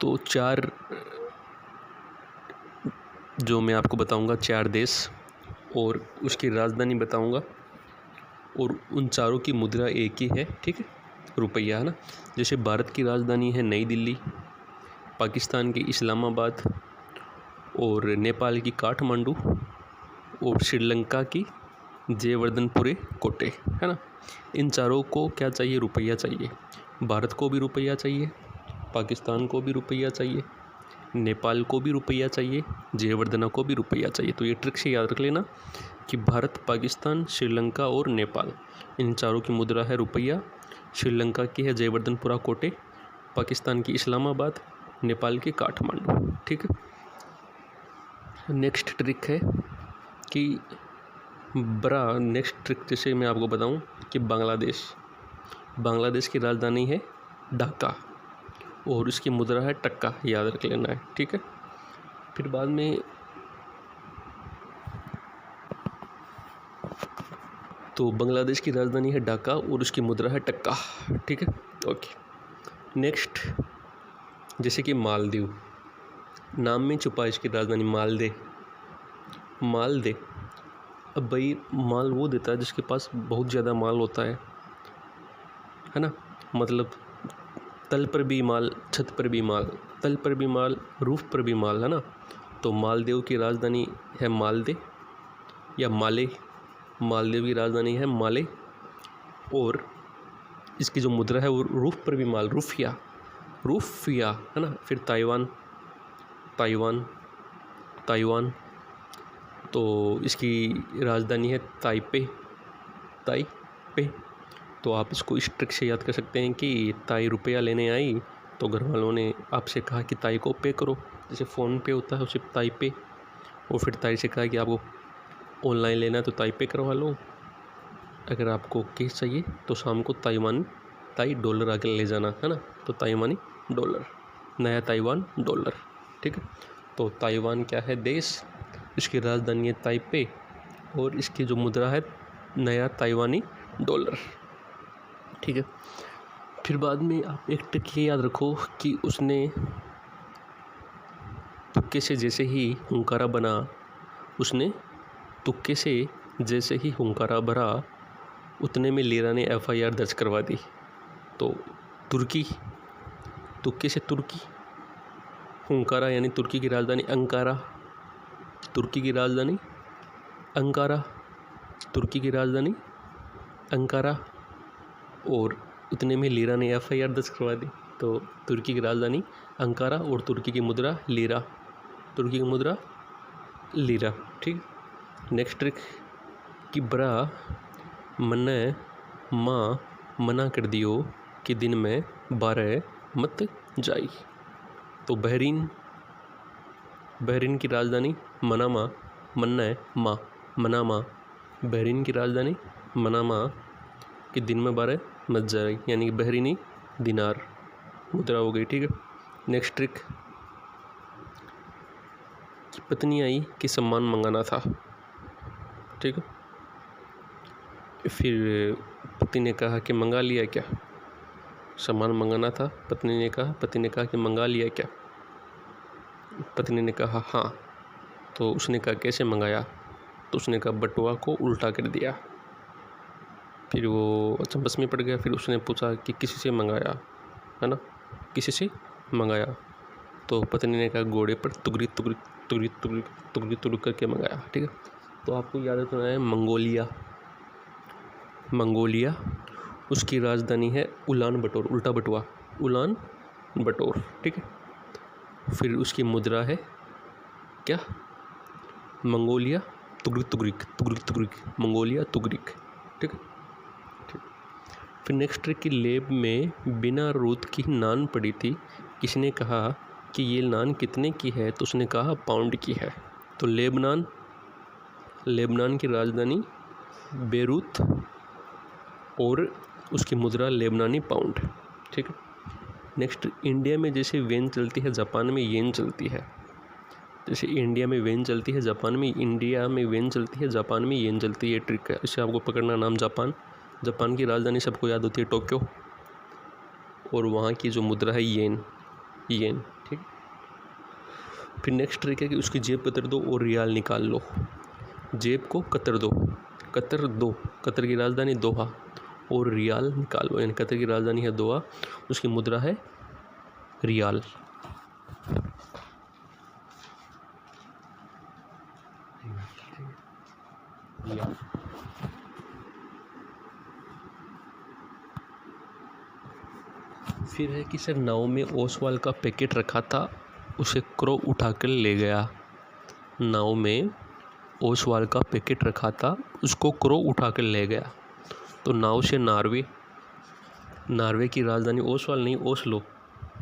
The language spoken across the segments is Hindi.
तो चार जो मैं आपको बताऊंगा, 4 देश और उसकी राजधानी बताऊंगा, और उन चारों की मुद्रा एक ही है, ठीक है, रुपया, है ना। जैसे भारत की राजधानी है नई दिल्ली, पाकिस्तान की इस्लामाबाद, और नेपाल की काठमांडू, और श्रीलंका की जयवर्धनपुरे कोटे, है ना। इन चारों को क्या चाहिए? रुपया चाहिए। भारत को भी रुपया चाहिए, पाकिस्तान को भी रुपया चाहिए, नेपाल को भी रुपया चाहिए, जयवर्धना को भी रुपया चाहिए। तो ये ट्रिक से याद रख लेना कि भारत, पाकिस्तान, श्रीलंका और नेपाल, इन चारों की मुद्रा है रुपया। श्रीलंका की है जयवर्धनपुरा कोटे, पाकिस्तान की इस्लामाबाद, नेपाल की काठमांडू, ठीक है। नेक्स्ट ट्रिक है कि नेक्स्ट ट्रिक जैसे मैं आपको बताऊं कि बांग्लादेश की राजधानी है ढाका और उसकी मुद्रा है टक्का, याद रख लेना है, ठीक है। फिर बाद में तो बांग्लादेश की राजधानी है ढाका और उसकी मुद्रा है टक्का, ठीक है, ओके। नेक्स्ट जैसे कि मालदीव, नाम में छुपा इसकी राजधानी मालदे। अब भाई माल वो देता है जिसके पास बहुत ज़्यादा माल होता है ना, मतलब तल पर भी माल, छत पर भी माल, तल पर भी माल, रूफ पर भी माल, है ना। तो मालदीव की राजधानी है मालदे या माले, मालदीव की राजधानी है माले, और इसकी जो मुद्रा है वो रूफ पर भी माल, रूफिया, है ना। फिर ताइवान, तो इसकी राजधानी है ताइपे। तो आप इसको इस ट्रिक से याद कर सकते हैं कि ताई रुपया लेने आई तो घर वालों ने आपसे कहा कि ताई को पे करो, जैसे फ़ोन पे होता है उसे ताई पे, और फिर ताई से कहा कि आपको ऑनलाइन लेना है तो ताई पे करवा लो, अगर आपको कैश चाहिए तो शाम को ताई डॉलर आके ले जाना, है ना। तो ताइवानी डॉलर, नया ताइवान डॉलर, ठीक है। तो ताइवान क्या है? देश, इसकी राजधानी है ताइपे और इसकी जो मुद्रा है नया ताइवानी डॉलर, ठीक है। फिर बाद में आप एक ट्रिक ये याद रखो कि उसने तुक्के से जैसे ही हुंकारा बना, उसने तुक्के से जैसे ही हुंकारा भरा, उतने में लीरा ने FIR दर्ज करवा दी। तो तुर्की, तुक्के से तुर्की, हुंकारा यानी तुर्की की राजधानी अंकारा, तुर्की की राजधानी अंकारा, तुर्की की राजधानी अंकारा, और उतने में लीरा ने FIR दर्ज करवा दी। तो तुर्की की राजधानी अंकारा और तुर्की की मुद्रा लीरा, तुर्की की मुद्रा लीरा, ठीक। नेक्स्ट ट्रिक कि बरा मन्ने माँ मना कर दियो कि दिन में 12 मत जाई। तो बहरीन की राजधानी मनामा, मनामा, बहरीन की राजधानी मनामा कि दिन में 12 मत जाई, यानी बहरीनी दिनार मुद्रा हो गई, ठीक है। नेक्स्ट ट्रिक, पत्नी आई कि सम्मान मंगाना था, ठीक है। फिर पति ने कहा कि मंगा लिया क्या? सामान मंगाना था, पत्नी ने कहा कि मंगा लिया क्या? पत्नी ने कहा हाँ। तो उसने कहा कैसे मंगाया? तो उसने कहा बटुआ को उल्टा कर दिया। फिर वो अचंभस में पड़ गया। फिर उसने पूछा कि किसी से मंगाया, है ना, किसी से मंगाया? तो पत्नी ने कहा घोड़े पर तुगरी करके मंगाया, ठीक है। तो आपको याद रखना है मंगोलिया, उसकी राजधानी है उलान बटोर, उल्टा बटुआ, उलान बटोर, ठीक है। फिर उसकी मुद्रा है क्या? मंगोलिया तुगरिक, मंगोलिया तुगरिक, ठीक है, ठीक। फिर नेक्स्ट ट्रिक की लेब में बिना रूद की नान पड़ी थी। किसने कहा कि ये नान कितने की है? तो उसने कहा पाउंड की है। तो लेबनान की राजधानी बेरूत और उसकी मुद्रा लेबनानी पाउंड, ठीक है। नेक्स्ट, इंडिया में जैसे वेन चलती है जापान में येन चलती है। जैसे इंडिया में वेन चलती है जापान में वेन चलती है, जापान में येन चलती है। ये ट्रिक है, इससे आपको पकड़ना। नाम जापान की राजधानी सबको याद होती है टोक्यो, और वहाँ की जो मुद्रा है येन, ठीक है। फिर नेक्स्ट ट्रिक है कि उसकी जेब कतर दो और रियाल निकाल लो। जेब को कतर दो, कतर की राजधानी दोहा, और रियाल निकाल लो, यानी कतर की राजधानी है दोहा, उसकी मुद्रा है रियाल। फिर है कि सर नाव में ओसवाल का पैकेट रखा था, उसे क्रो उठाकर ले गया। नाव में ओसवाल का पैकेट रखा था, उसको क्रो उठाकर ले गया। तो नाव से नॉर्वे की राजधानी ओसवाल नहीं, ओस्लो।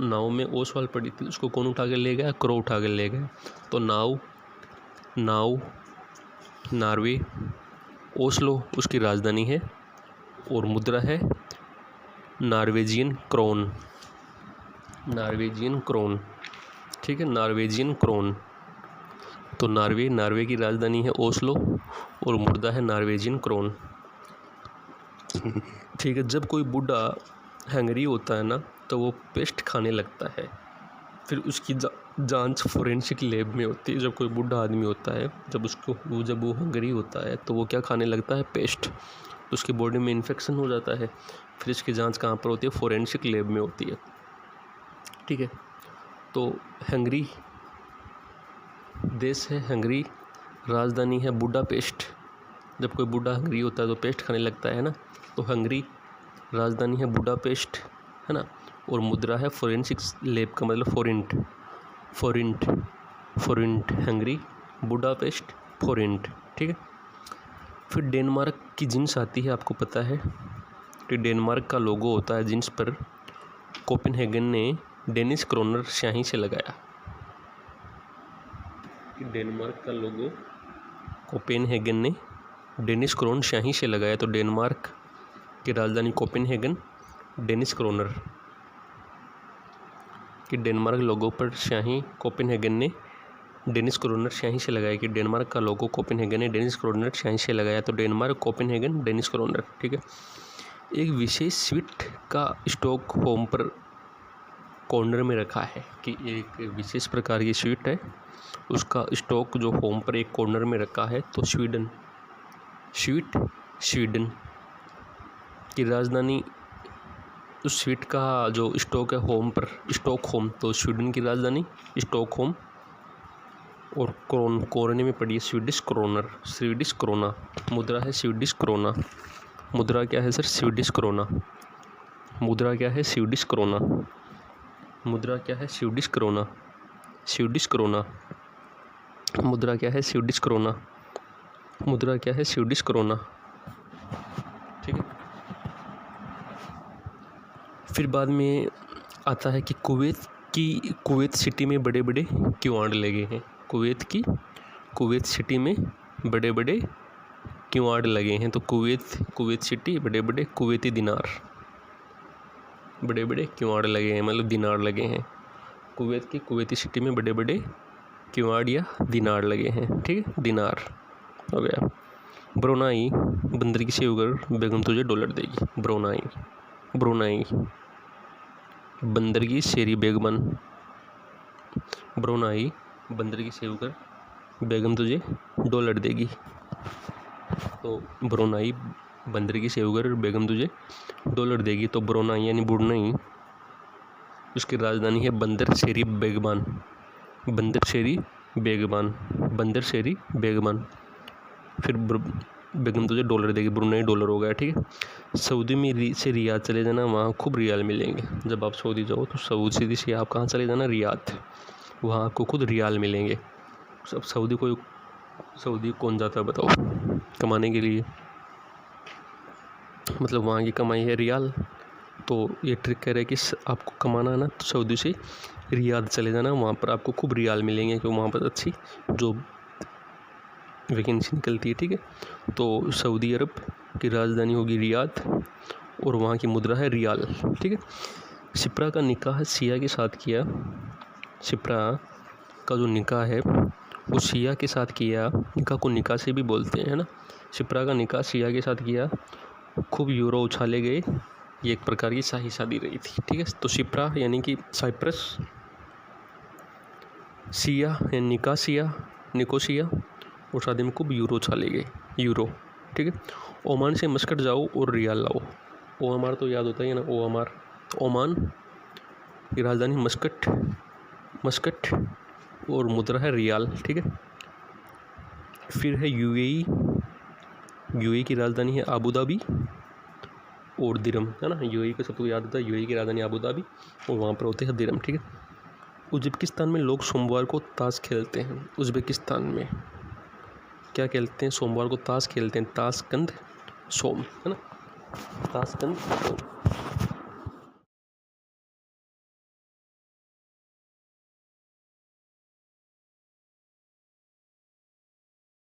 नाव में ओसवाल पड़ी थी, उसको कौन उठा कर ले गया? क्रो उठा कर ले गया। तो नाव नॉर्वे, ओस्लो उसकी राजधानी है, और मुद्रा है नॉर्वेजियन क्रोन। ठीक है, नॉर्वेजियन क्रोन। तो नॉर्वे की राजधानी है ओस्लो, और मुद्रा है नॉर्वेजियन क्रोन। ठीक है, जब कोई बूढ़ा हैंगरी होता है ना, तो वो पेस्ट खाने लगता है। फिर उसकी जांच फोरेंसिक लैब में होती है। जब कोई बूढ़ा आदमी होता है, जब वो हंगरी होता है, तो वो क्या खाने लगता है? पेस्ट। तो उसकी बॉडी में इन्फेक्शन हो जाता है। फिर इसकी जांच कहाँ पर होती है? फोरेंसिक लैब में होती है। ठीक है, तो हंगरी देश है, हंगरी राजधानी है बुडापेस्ट। जब कोई बूढ़ा हंगरी होता है तो पेस्ट खाने लगता है ना, तो हंगरी राजधानी है बुडापेस्ट, है ना, और मुद्रा है फोरेंसिक लैब का मतलब फोरेंट, हंगरी, बुडापेस्ट, फोरेंट। ठीक है, फिर डेनमार्क की जींस आती है, आपको पता है कि डेनमार्क का लोगो होता है जींस पर, कोपेनहेगन ने डेनिस क्रोनर स्याही से लगाया। डेनमार्क का लोगो कोपेनहेगन ने डेनिस क्रोन स्याही से लगाया। तो डेनमार्क की राजधानी कोपेनहेगन, डेनिस क्रोनर कि डेनमार्क लोगो पर स्याही कोपेनहेगन ने डेनिस क्रोनर स्याही से लगाया। कि डेनमार्क का लोगो कोपेनहेगन ने डेनिस क्रोनर स्याही से लगाया। तो डेनमार्क, कोपेनहेगन, डेनिस क्रोनर। ठीक है, एक विशेष स्वीट का स्टॉक होम पर कॉर्नर में रखा है, कि एक विशेष प्रकार की स्वीट है, उसका स्टॉक जो होम पर एक कॉर्नर में रखा है। तो स्वीडन की राजधानी, उस स्वीट का जो स्टॉक है होम पर, स्टॉकहोम। तो स्वीडन की राजधानी स्टॉकहोम, और कोरोने में पड़ी है स्वीडिश क्रोना। मुद्रा है स्वीडिश क्रोना। मुद्रा क्या है सर? Swedish krona. मुद्रा क्या है? Swedish krona. मुद्रा क्या है? Swedish krona. मुद्रा क्या है? Swedish krona. मुद्रा क्या है? Swedish krona. ठीक है, फिर बाद में आता है कि कुवैत सिटी में बड़े बड़े किवाड़ लगे हैं। कुवैत सिटी में बड़े बड़े किवाड़ लगे हैं। तो कुवैत सिटी, बड़े बड़े कुवैती दिनार, बड़े बड़े किवाड़ लगे हैं, मतलब दिनार लगे हैं। कुवैती सिटी में बड़े बड़े किवाड़ या दिनार लगे हैं। ठीक है, दिनार हो गया। ब्रुनाई, बंदर की सेवकर बेगम तुझे डॉलर देगी। ब्रुनाई, बंदर की शेरी बेगमन। ब्रुनाई, बंदर की सेवकर बेगम तुझे डॉलर देगी। तो ब्रुनाई, बंदर की सेवकर बेगम तुझे डॉलर देगी। तो ब्रुनाई यानी बुर्नई, उसकी राजधानी है बंदर शेरी बेगमान। फिर बेगम तुझे डॉलर देगी, ब्रुनई डॉलर हो गया। ठीक है, सऊदी में से रियाद चले जाना, वहाँ खूब रियाल मिलेंगे। जब आप सऊदी जाओ तो सऊदी से आप कहाँ चले जाना? रियाद, वहाँ आपको खुद रियाल मिलेंगे। सब सऊदी कौन जाता है बताओ कमाने के लिए? मतलब वहाँ की कमाई है रियाल। तो ये ट्रिक कह रहा है कि आपको कमाना है ना, तो सऊदी से रियाद चले जाना, वहाँ पर आपको खूब रियाल मिलेंगे, क्योंकि वहाँ पर अच्छी जॉब वैकेंसी निकलती है। ठीक है, तो सऊदी अरब की राजधानी होगी रियाद, और वहाँ की मुद्रा है रियाल। ठीक है, शिप्रा का निकाह सिया के साथ किया। शिप्रा का जो निकाह है वो सिया के साथ किया। निकाह को निकाह से भी बोलते हैं, है ना। शिप्रा का निकाह सिया के साथ किया, खूब यूरो उछाले गए। ये एक प्रकार की शाही शादी रही थी। ठीक है, तो शिप्रा यानी कि सिया या निकोसिया और शादी में खूब यूरो छाले गए, यूरो, ठीक है। ओमान से मस्कट जाओ और रियाल लाओ। ओ अमार तो याद होता ही है ना, ओ अमार। तो ओमान की राजधानी मस्कट और मुद्रा है रियाल, ठीक है। फिर है यूएई की राजधानी है अबू धाबी और दिरहम, है ना। यूएई का सबको याद होता है, यूएई की राजधानी अबू धाबी और वहाँ पर होते हैं दिरहम, ठीक है। उज़्बेकिस्तान में लोग सोमवार को ताश खेलते हैं। उज़्बेकिस्तान में क्या खेलते हैं? सोमवार को ताश खेलते हैं। ताशकंद सोम, है ना, ताशकंद सोम।